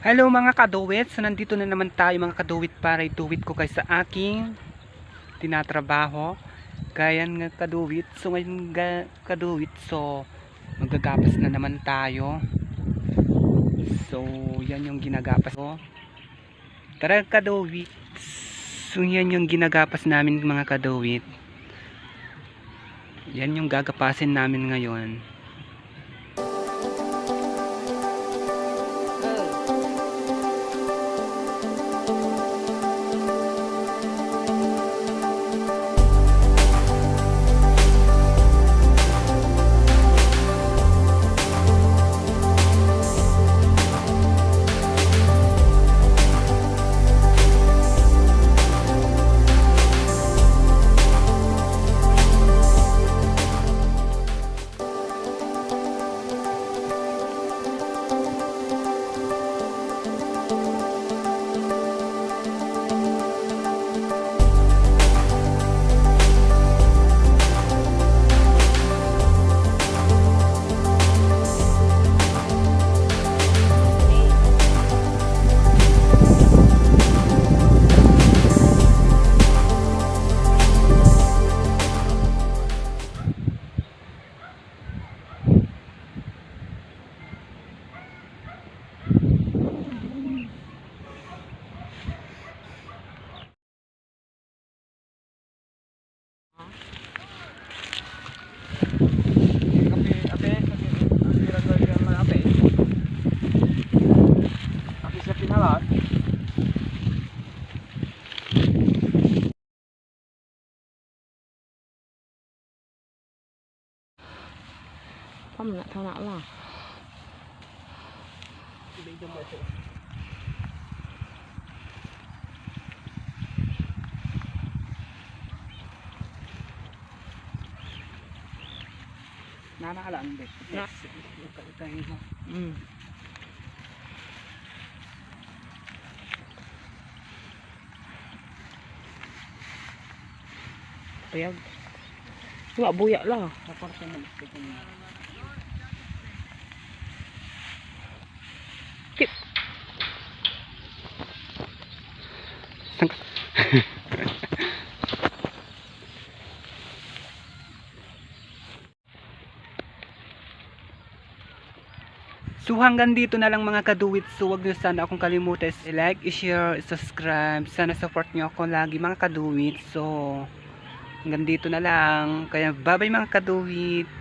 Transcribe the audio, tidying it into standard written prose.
Hello mga kaduwit, so nandito na naman tayo mga kaduwit para ituwit ko kayo sa aking tinatrabaho. Kaya nga kaduwit, so ngayon kaduwit, so magagapas na naman tayo. So yan yung ginagapas ko. Tara kaduwit, so yan yung ginagapas namin mga kaduwit. Yan yung gagapasin namin ngayon. Không lại thao não là Nanaalaan din. Yes. Ừ. Payag. Wala buya lah. Kip. So hanggang dito na lang mga kaduwit. So wag niyo sana akong kalimutan i-like, i-share, i-subscribe. Sana support niyo ako lagi mga kaduwit. So hanggang dito na lang. Kaya bye bye mga kaduwit.